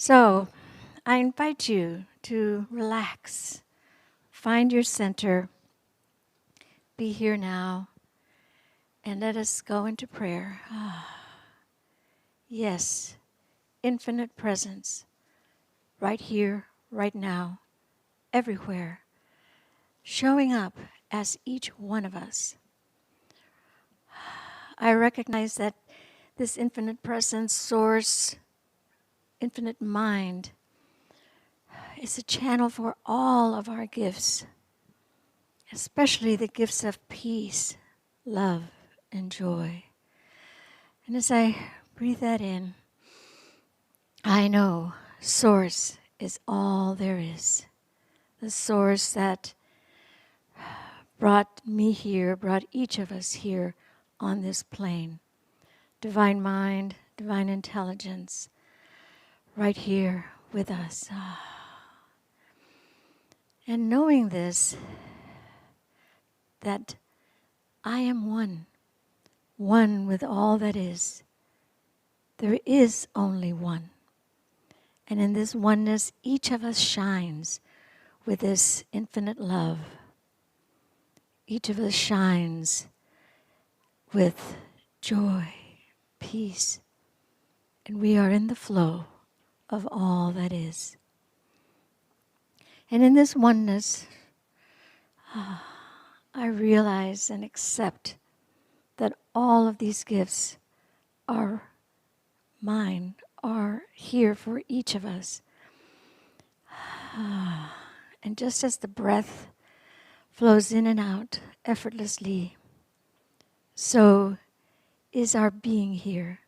So, I invite you to relax, find your center, be here now, and let us go into prayer. Yes, infinite presence, right here, right now, everywhere, showing up as each one of us. I recognize that this infinite presence, source, infinite mind, is a channel for all of our gifts, especially the gifts of peace, love, and joy. And as I breathe that in, I know Source is all there is. The Source that brought me here, brought each of us here on this plane. Divine mind, divine intelligence, right here with us. And knowing this, that I am one with all that is. There is only one. And in this oneness, each of us shines with this infinite love. Each of us shines with joy, peace, and we are in the flow of all that is. And in this oneness, I realize and accept that all of these gifts are mine, are here for each of us. And just as the breath flows in and out effortlessly, so is our being here,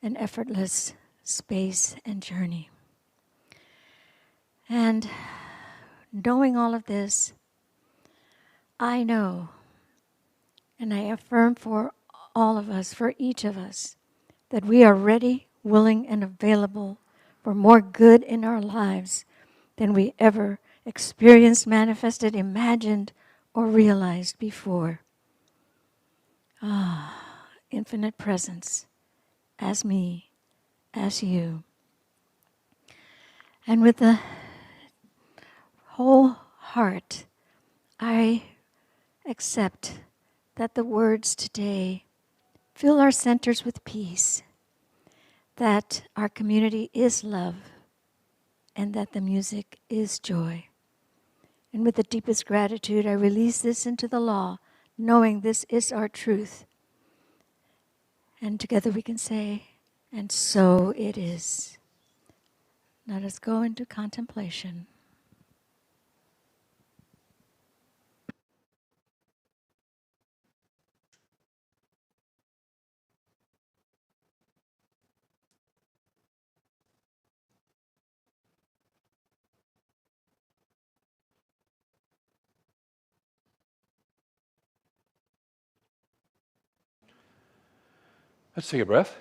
an effortless space and journey. And knowing all of this, I know, and I affirm for all of us, for each of us, that we are ready, willing, and available for more good in our lives than we ever experienced, manifested, imagined, or realized before. Infinite presence as me, as you. And with the whole heart, I accept that the words today fill our centers with peace, that our community is love, and that the music is joy. And with the deepest gratitude, I release this into the law, knowing this is our truth. And together we can say, and so it is. Let us go into contemplation. Let's take a breath.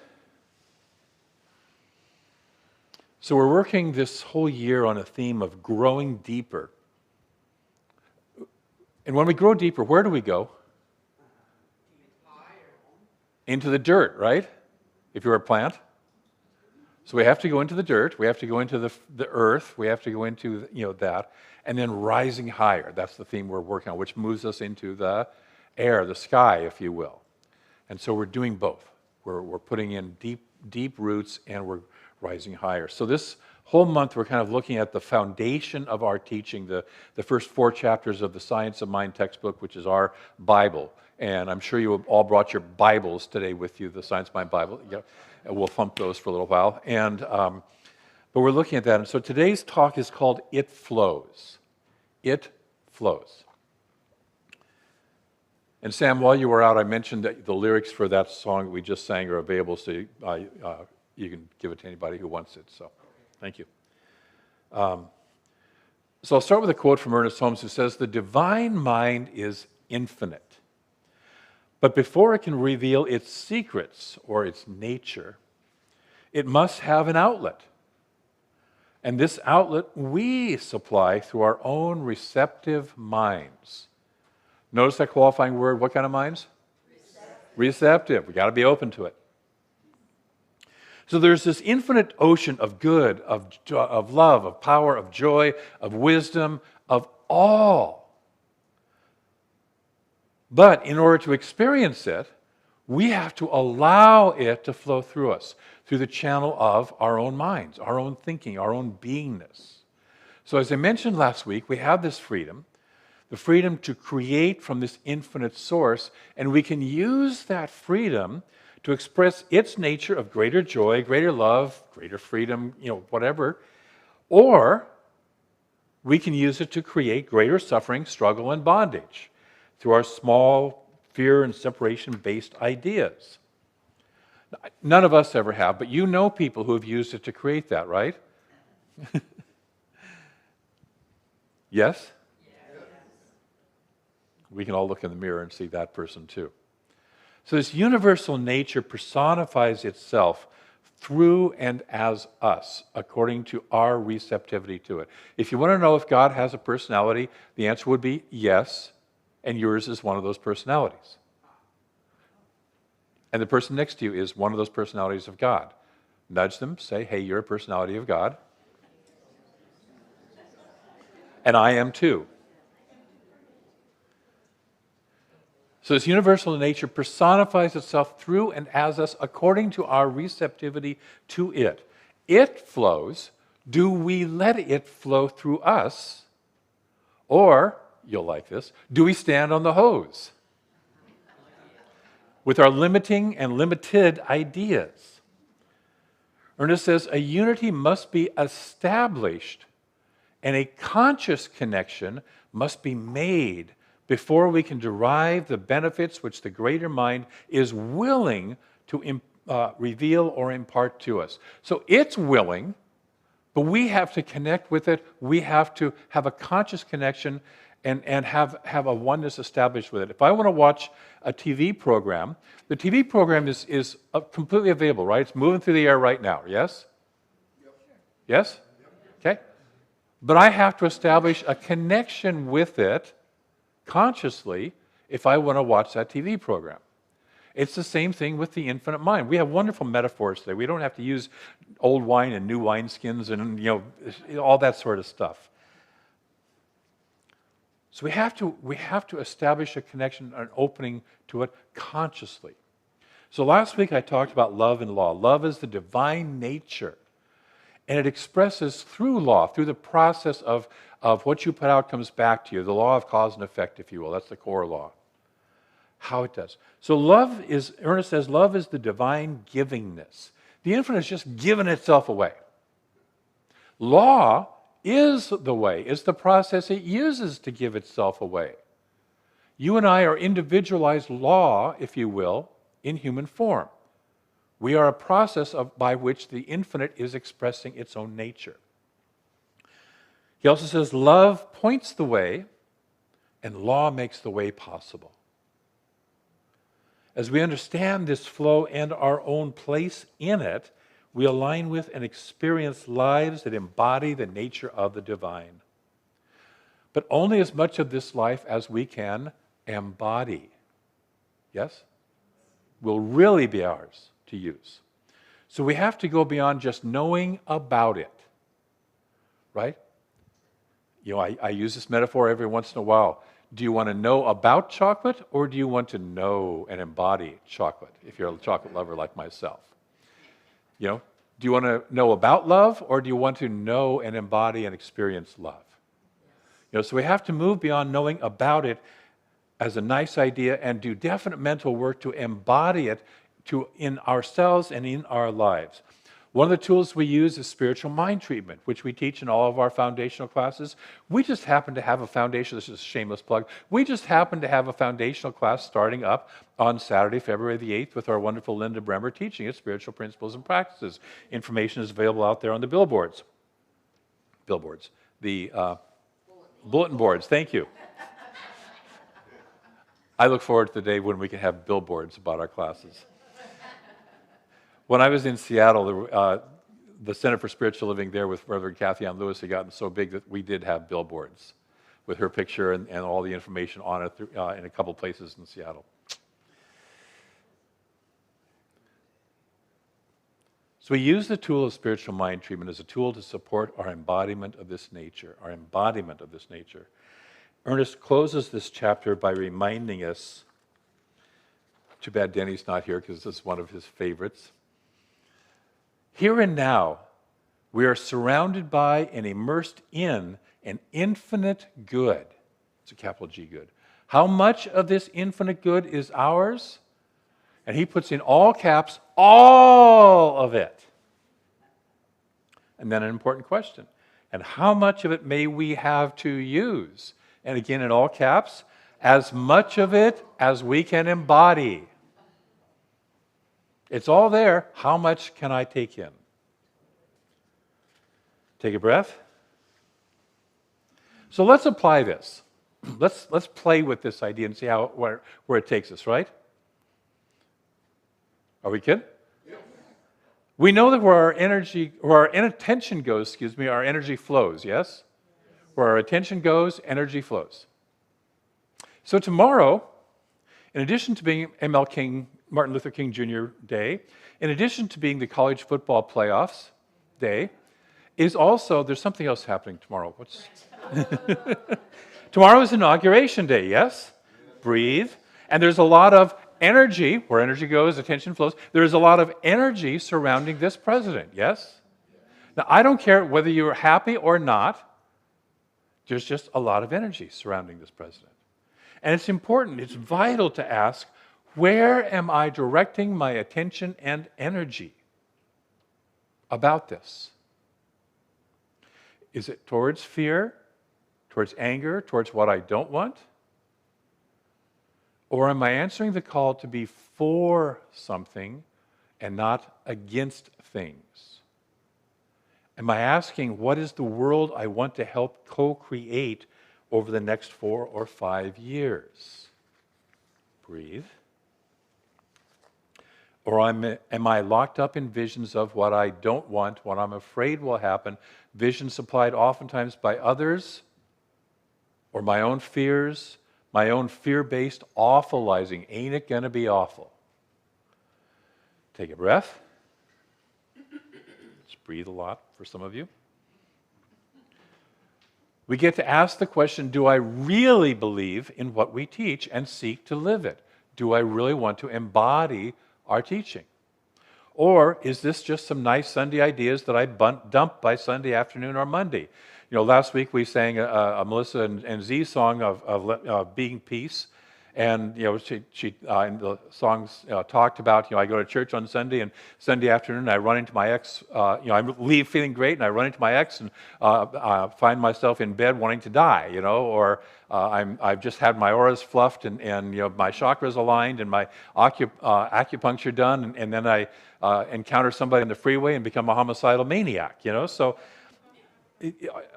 So we're working this whole year on a theme of growing deeper. And when we grow deeper, where do we go? Into the dirt, right? If you're a plant. So we have to go into the dirt, we have to go into the earth, we have to go into that, and then rising higher. That's the theme we're working on, which moves us into the air, the sky, if you will. And so we're doing both. We're putting in deep roots, and we're rising higher. So this whole month, we're kind of looking at the foundation of our teaching, the first 4 chapters of the Science of Mind textbook, which is our Bible. And I'm sure you all brought your Bibles today with you, the Science of Mind Bible. Yeah, and we'll thump those for a little while. And but we're looking at that. And so today's talk is called It Flows. It Flows. And Sam, while you were out, I mentioned that the lyrics for that song that we just sang are available, so you can give it to anybody who wants it. So, thank you. So I'll start with a quote from Ernest Holmes, who says, "The divine mind is infinite, but before it can reveal its secrets or its nature, it must have an outlet. And this outlet we supply through our own receptive minds." Notice that qualifying word, what kind of minds? Receptive. Receptive. We've got to be open to it. So there's this infinite ocean of good, of love, of power, of joy, of wisdom, of all. But in order to experience it, we have to allow it to flow through us, through the channel of our own minds, our own thinking, our own beingness. So as I mentioned last week, we have this freedom, the freedom to create from this infinite source, and we can use that freedom to express its nature of greater joy, greater love, greater freedom, whatever, or we can use it to create greater suffering, struggle, and bondage through our small fear and separation-based ideas. None of us ever have, but you know people who have used it to create that, right? Yes? We can all look in the mirror and see that person too. So this universal nature personifies itself through and as us, according to our receptivity to it. If you want to know if God has a personality, the answer would be yes, and yours is one of those personalities. And the person next to you is one of those personalities of God. Nudge them, say, hey, you're a personality of God. And I am too. So this universal nature personifies itself through and as us according to our receptivity to it. It flows. Do we let it flow through us? Or, you'll like this, do we stand on the hose with our limiting and limited ideas? Ernest says a unity must be established and a conscious connection must be made before we can derive the benefits which the greater mind is willing to reveal or impart to us. So it's willing, but we have to connect with it. We have to have a conscious connection and have a oneness established with it. If I want to watch a TV program, the TV program is completely available, right? It's moving through the air right now, yes? Yep. Yes? Yep. Okay. But I have to establish a connection with it consciously if I want to watch that TV program. It's the same thing with the infinite mind. We have wonderful metaphors today. We don't have to use old wine and new wineskins and all that sort of stuff. So we have to establish a connection, an opening to it consciously. So last week I talked about love and law. Love is the divine nature. And it expresses through law, through the process of what you put out comes back to you, the law of cause and effect, if you will. That's the core law. How it does. So Ernest says, love is the divine givingness. The infinite is just giving itself away. Law is the way, is the process it uses to give itself away. You and I are individualized law, if you will, in human form. We are a process by which the infinite is expressing its own nature. He also says, love points the way, and law makes the way possible. As we understand this flow and our own place in it, we align with and experience lives that embody the nature of the divine. But only as much of this life as we can embody. Yes? Will really be ours to use. So we have to go beyond just knowing about it, right? I use this metaphor every once in a while. Do you want to know about chocolate, or do you want to know and embody chocolate, if you're a chocolate lover like myself? Do you want to know about love, or do you want to know and embody and experience love? So we have to move beyond knowing about it as a nice idea and do definite mental work to embody it in ourselves and in our lives. One of the tools we use is spiritual mind treatment, which we teach in all of our foundational classes. We just happen to have a foundation, this is a shameless plug, we just happen to have a foundational class starting up on Saturday, February the 8th with our wonderful Linda Bremer teaching it, Spiritual Principles and Practices. Information is available out there on the billboards. The bulletin boards, thank you. I look forward to the day when we can have billboards about our classes. When I was in Seattle, the Center for Spiritual Living there with Reverend Kathy Ann Lewis had gotten so big that we did have billboards with her picture and all the information on it in a couple places in Seattle. So we use the tool of spiritual mind treatment as a tool to support our embodiment of this nature, Ernest closes this chapter by reminding us, too bad Denny's not here because this is one of his favorites. Here and now, we are surrounded by and immersed in an infinite good. It's a capital G good. How much of this infinite good is ours? And he puts in all caps, all of it. And then an important question. And how much of it may we have to use? And again, in all caps, as much of it as we can embody. It's all there. How much can I take in? Take a breath. So let's apply this. Let's play with this idea and see where it takes us, right? Are we good? We know that where our attention goes, our energy flows, yes? Where our attention goes, energy flows. So tomorrow, in addition to being Martin Luther King Jr. Day, in addition to being the college football playoffs day, is also, there's something else happening tomorrow. Tomorrow is Inauguration Day, yes? Breathe. And there's a lot of energy, where energy goes, attention flows. There's a lot of energy surrounding this president, yes? Now, I don't care whether you're happy or not, there's just a lot of energy surrounding this president. And it's important, it's vital to ask, where am I directing my attention and energy about this? Is it towards fear, towards anger, towards what I don't want? Or am I answering the call to be for something and not against things? Am I asking, what is the world I want to help co-create over the next 4 or 5 years? Breathe. Or am I locked up in visions of what I don't want, what I'm afraid will happen, visions supplied oftentimes by others, or my own fears, my own fear-based awfulizing? Ain't it going to be awful? Take a breath. Just breathe a lot for some of you. We get to ask the question, do I really believe in what we teach and seek to live it? Do I really want to embody our teaching? Or is this just some nice Sunday ideas that I dump by Sunday afternoon or Monday? You know, last week we sang a Melissa and Z song of being peace. And, you know, she in the songs talked about, you know, I go to church on Sunday, and Sunday afternoon I run into my ex, I leave feeling great, and I run into my ex and find myself in bed wanting to die, you know, or I've just had my auras fluffed and you know, my chakras aligned and my acupuncture done, and then I encounter somebody on the freeway and become a homicidal maniac, you know. So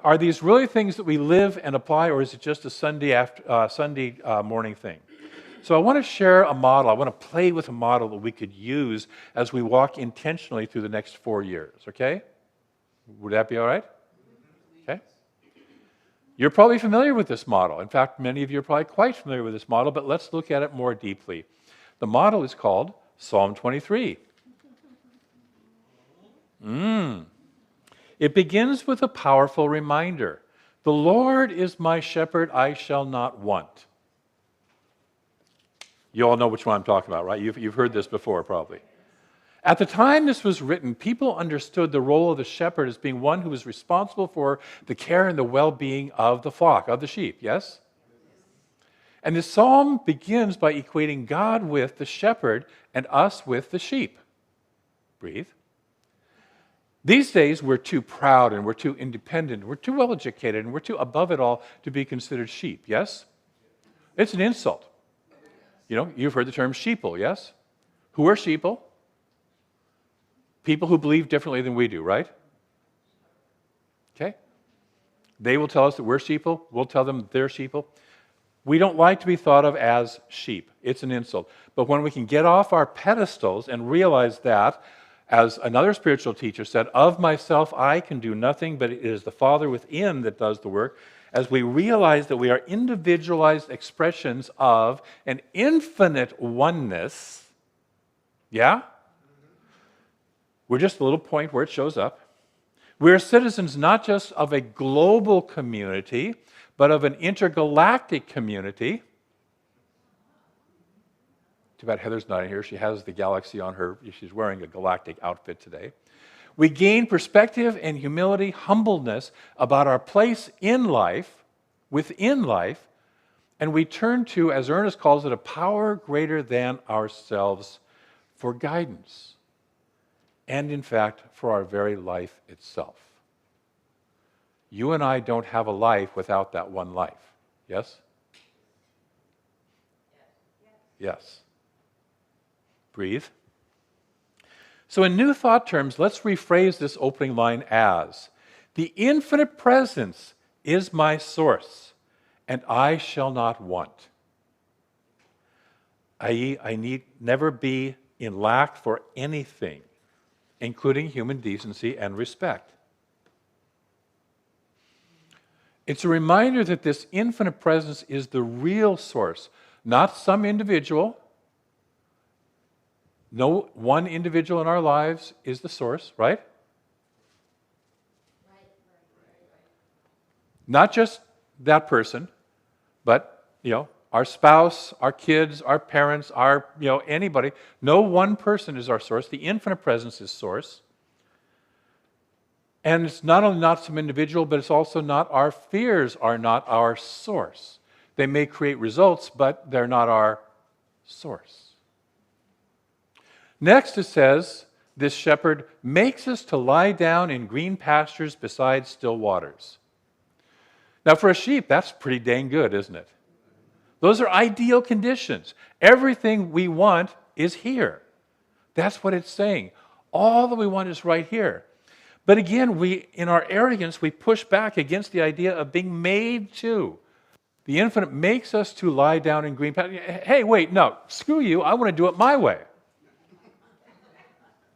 are these really things that we live and apply, or is it just a Sunday morning thing? So I want to share a model. I want to play with a model that we could use as we walk intentionally through the next 4 years, okay? Would that be all right? Okay. You're probably familiar with this model. In fact, many of you are probably quite familiar with this model, but let's look at it more deeply. The model is called Psalm 23. It begins with a powerful reminder. The Lord is my shepherd, I shall not want. You all know which one I'm talking about, right? You've heard this before, probably. At the time this was written, people understood the role of the shepherd as being one who was responsible for the care and the well-being of the flock, of the sheep, yes? And this psalm begins by equating God with the shepherd and us with the sheep. Breathe. These days, we're too proud and we're too independent, we're too well-educated, and we're too above it all to be considered sheep, yes? It's an insult. You know, you've heard the term sheeple, yes? Who are sheeple? People who believe differently than we do, right? Okay? They will tell us that we're sheeple. We'll tell them they're sheeple. We don't like to be thought of as sheep. It's an insult. But when we can get off our pedestals and realize that, as another spiritual teacher said, of myself I can do nothing, but it is the Father within that does the work. As we realize that we are individualized expressions of an infinite oneness, yeah? We're just a little point where it shows up. We're citizens not just of a global community, but of an intergalactic community. Too bad Heather's not here. She has the galaxy on her. She's wearing a galactic outfit today. We gain perspective and humility, humbleness about our place in life, within life, and we turn to, as Ernest calls it, a power greater than ourselves for guidance, and in fact, for our very life itself. You and I don't have a life without that one life. Yes? Yes. Breathe. So in New Thought terms, let's rephrase this opening line as, the infinite presence is my source, and I shall not want. I.e., I need never be in lack for anything, including human decency and respect. It's a reminder that this infinite presence is the real source, not some individual. No one individual in our lives is the source, right? Not just that person, but, our spouse, our kids, our parents, anybody. No one person is our source. The infinite presence is source. And it's not only not some individual, but it's also not our fears are not our source. They may create results, but they're not our source. Next it says, this shepherd makes us to lie down in green pastures beside still waters. Now for a sheep, that's pretty dang good, isn't it? Those are ideal conditions. Everything we want is here. That's what it's saying. All that we want is right here. But again, in our arrogance, we push back against the idea of being made to. The infinite makes us to lie down in green pastures. Hey, wait, no, screw you. I want to do it my way.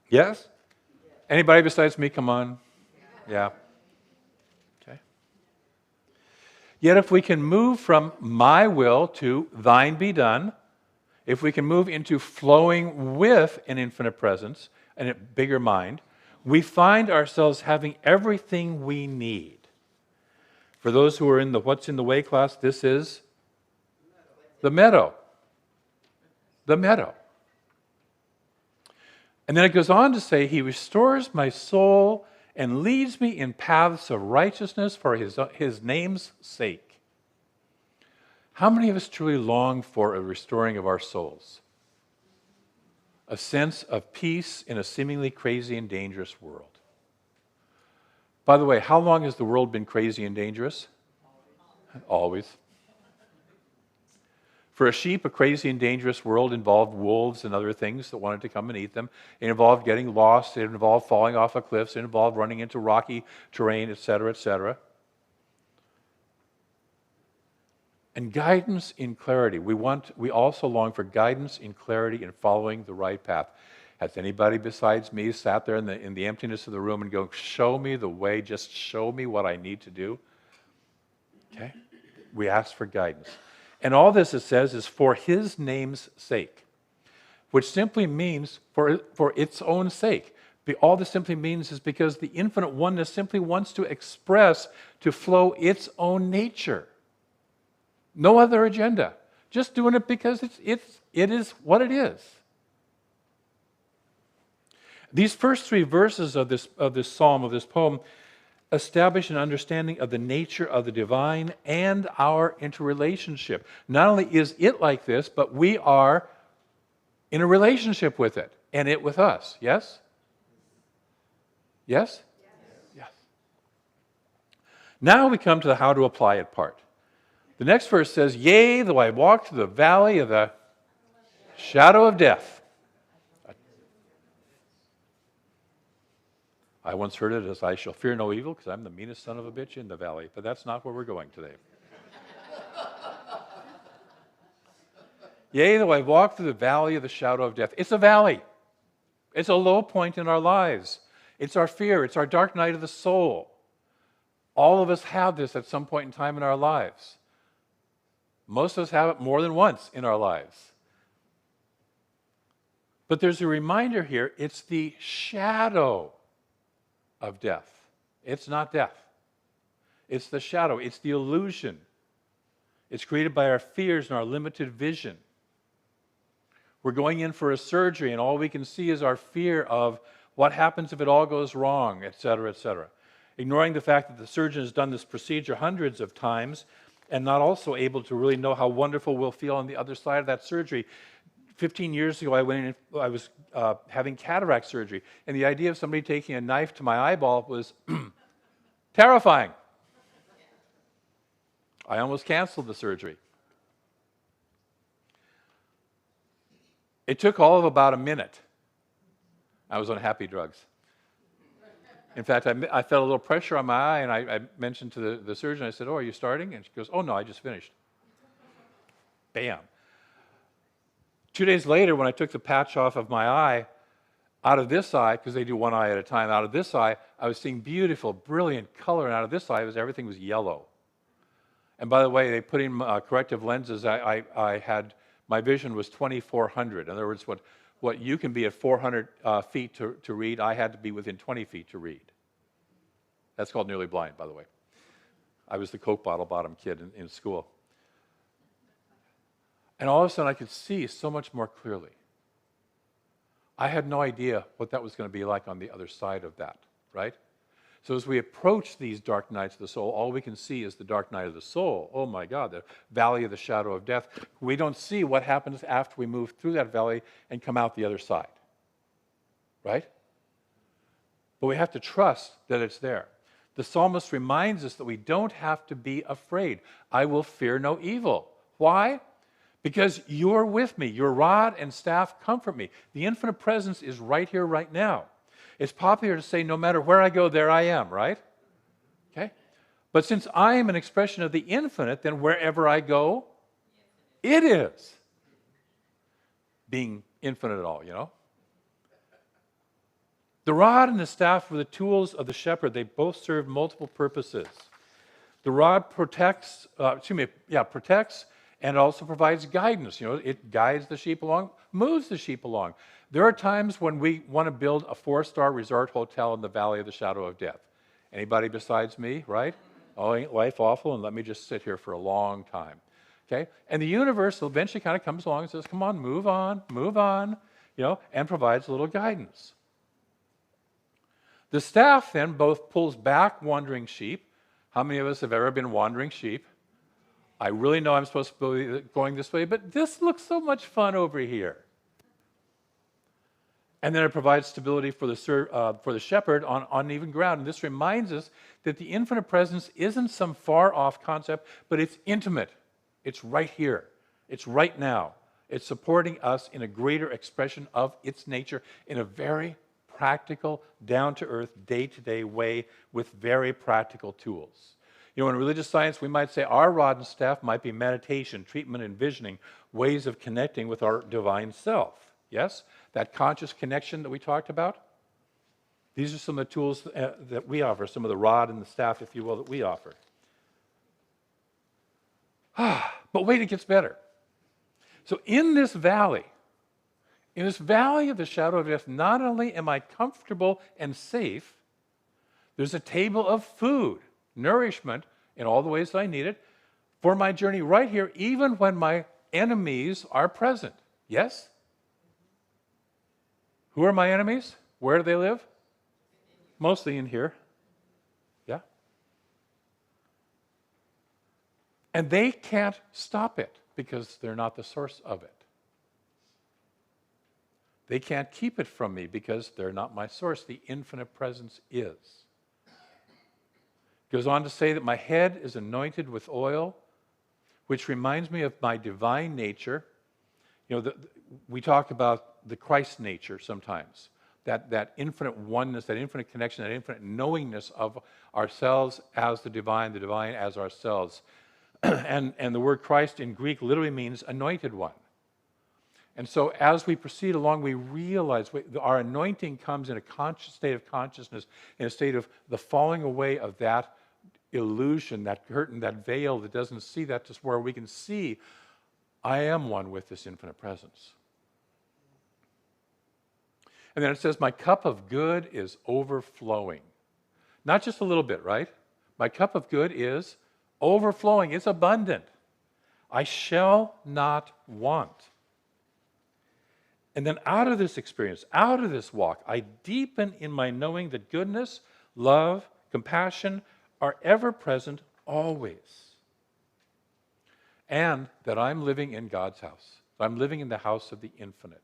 Yes? Anybody besides me? Come on. Yeah. Okay. Yet if we can move from my will to thine be done, if we can move into flowing with an infinite presence and a bigger mind, we find ourselves having everything we need. For those who are in the What's in the Way class, this is the meadow. The meadow. And then it goes on to say, he restores my soul and leads me in paths of righteousness for his name's sake. How many of us truly long for a restoring of our souls? A sense of peace in a seemingly crazy and dangerous world. By the way, how long has the world been crazy and dangerous? Always. For a sheep, a crazy and dangerous world involved wolves and other things that wanted to come and eat them. It involved getting lost. It involved falling off of cliffs. It involved running into rocky terrain, etc., etc. And guidance in clarity. We also long for guidance in clarity in following the right path. Has anybody besides me sat there in the emptiness of the room and go, show me the way, just show me what I need to do? Okay? We ask for guidance. And all this, it says, is for his name's sake, which simply means for its own sake. All this simply means is because the infinite oneness simply wants to express, to flow its own nature. No other agenda. Just doing it because it is what it is. These first three verses of this psalm, of this poem, establish an understanding of the nature of the divine and our interrelationship. Not only is it like this, but we are in a relationship with it, and it with us. Yes? Yes? Yes. Now we come to the how to apply it part. The next verse says, yea, though I walk through the valley of the shadow of death. I once heard it as, I shall fear no evil because I'm the meanest son of a bitch in the valley. But that's not where we're going today. Yea, though I walk through the valley of the shadow of death. It's a valley. It's a low point in our lives. It's our fear. It's our dark night of the soul. All of us have this at some point in time in our lives. Most of us have it more than once in our lives. But there's a reminder here, it's the shadow of death. It's not death. It's the shadow. It's the illusion. It's created by our fears and our limited vision. We're going in for a surgery, and all we can see is our fear of what happens if it all goes wrong, et cetera, ignoring the fact that the surgeon has done this procedure hundreds of times and not also able to really know how wonderful we'll feel on the other side of that surgery. 15 years ago, I was having cataract surgery, and the idea of somebody taking a knife to my eyeball was terrifying. I almost canceled the surgery. It took all of about a minute. I was on happy drugs. In fact, I felt a little pressure on my eye, and I mentioned to the surgeon, I said, "Oh, are you starting?" And she goes, "Oh, no, I just finished." Bam. 2 days later, when I took the patch off of my eye, out of this eye, because they do one eye at a time, out of this eye, I was seeing beautiful, brilliant color, and out of this eye, everything was yellow. And by the way, they put in corrective lenses. I had, my vision was 2400. In other words, what you can be at 400 feet to read, I had to be within 20 feet to read. That's called nearly blind, by the way. I was the Coke bottle bottom kid in school. And all of a sudden, I could see so much more clearly. I had no idea what that was going to be like on the other side of that, right? So as we approach these dark nights of the soul, all we can see is the dark night of the soul. Oh my God, the valley of the shadow of death. We don't see what happens after we move through that valley and come out the other side, right? But we have to trust that it's there. The psalmist reminds us that we don't have to be afraid. I will fear no evil. Why? Because you're with me. Your rod and staff comfort me. The infinite presence is right here, right now. It's popular to say, no matter where I go, there I am, right? Okay? But since I am an expression of the infinite, then wherever I go, it is being infinite at all, you know? The rod and the staff were the tools of the shepherd. They both served multiple purposes. The rod protects and also provides guidance. You know, it guides the sheep along, moves the sheep along. There are times when we want to build a 4-star resort hotel in the valley of the shadow of death. Anybody besides me, right? Oh, ain't life awful? And let me just sit here for a long time. Okay? And the universe eventually kind of comes along and says, come on, move on, you know, and provides a little guidance. The staff then both pulls back wandering sheep. How many of us have ever been wandering sheep? I really know I'm supposed to be going this way, but this looks so much fun over here. And then it provides stability for the shepherd on uneven ground. And this reminds us that the infinite presence isn't some far-off concept, but it's intimate. It's right here. It's right now. It's supporting us in a greater expression of its nature in a very practical, down-to-earth, day-to-day way with very practical tools. You know, in religious science, we might say our rod and staff might be meditation, treatment, envisioning, ways of connecting with our divine self. Yes? That conscious connection that we talked about? These are some of the tools that we offer, some of the rod and the staff, if you will, that we offer. But wait, it gets better. So in this valley of the shadow of death, not only am I comfortable and safe, there's a table of food, nourishment, in all the ways that I need it, for my journey right here, even when my enemies are present. Yes? Who are my enemies? Where do they live? Mostly in here. Yeah? And they can't stop it because they're not the source of it. They can't keep it from me because they're not my source. The infinite presence is. Goes on to say that my head is anointed with oil, which reminds me of my divine nature. You know, we talk about the Christ nature sometimes, that infinite oneness, that infinite connection, that infinite knowingness of ourselves as the divine as ourselves. And the word Christ in Greek literally means anointed one. And so as we proceed along, we realize our anointing comes in a conscious state of consciousness, in a state of the falling away of that illusion, that curtain, that veil that doesn't see that, just where we can see, I am one with this infinite presence. And then it says, my cup of good is overflowing. Not just a little bit, right? My cup of good is overflowing. It's abundant. I shall not want. And then out of this experience, out of this walk, I deepen in my knowing that goodness, love, compassion are ever present always. And that I'm living in God's house. I'm living in the house of the infinite.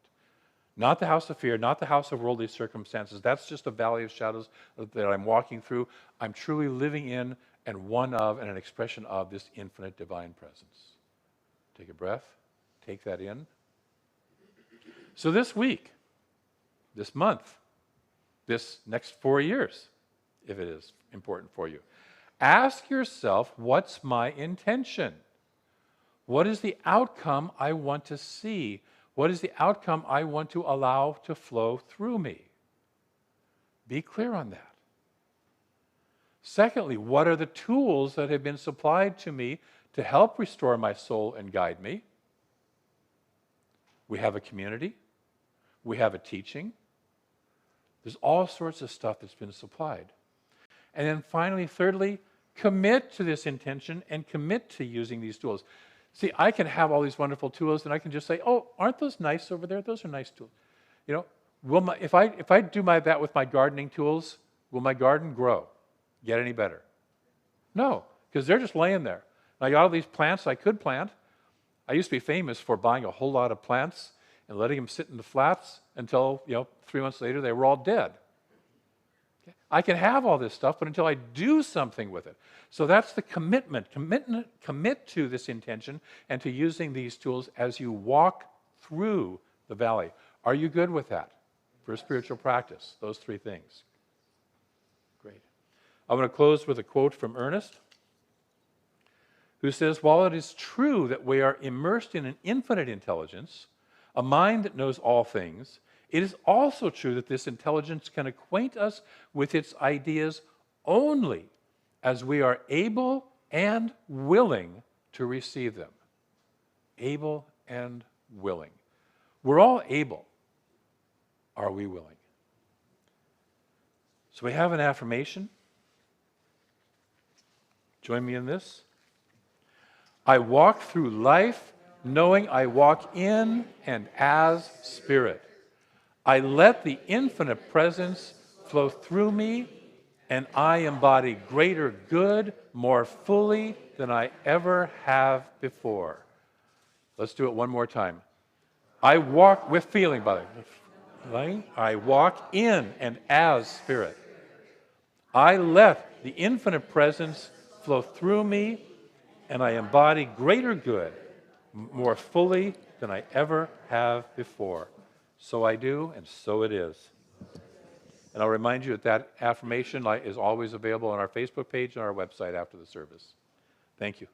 Not the house of fear, not the house of worldly circumstances. That's just a valley of shadows that I'm walking through. I'm truly living in and one of and an expression of this infinite divine presence. Take a breath. Take that in. So this week, this month, this next 4 years, if it is important for you, ask yourself, what's my intention? What is the outcome I want to see? What is the outcome I want to allow to flow through me? Be clear on that. Secondly, what are the tools that have been supplied to me to help restore my soul and guide me? We have a community. We have a teaching. There's all sorts of stuff that's been supplied. And then finally, thirdly, commit to this intention and commit to using these tools. See, I can have all these wonderful tools, and I can just say, "Oh, aren't those nice over there? Those are nice tools." You know, if I do that with my gardening tools, will my garden grow, get any better? No, because they're just laying there. And I got all these plants I could plant. I used to be famous for buying a whole lot of plants and letting them sit in the flats until 3 months later they were all dead. Okay? I can have all this stuff, but until I do something with it. So that's the commitment. Commit to this intention and to using these tools as you walk through the valley. Are you good with that for a spiritual practice? Those three things. Great. I'm going to close with a quote from Ernest, who says, while it is true that we are immersed in an infinite intelligence, a mind that knows all things, it is also true that this intelligence can acquaint us with its ideas only as we are able and willing to receive them. Able and willing. We're all able. Are we willing? So we have an affirmation. Join me in this. I walk through life knowing I walk in and as Spirit. I let the infinite presence flow through me, and I embody greater good more fully than I ever have before. Let's do it one more time. I walk with feeling, by the way. I walk in and as Spirit. I let the infinite presence flow through me, and I embody greater good more fully than I ever have before. So I do, and so it is. And I'll remind you that affirmation is always available on our Facebook page and our website after the service. Thank you.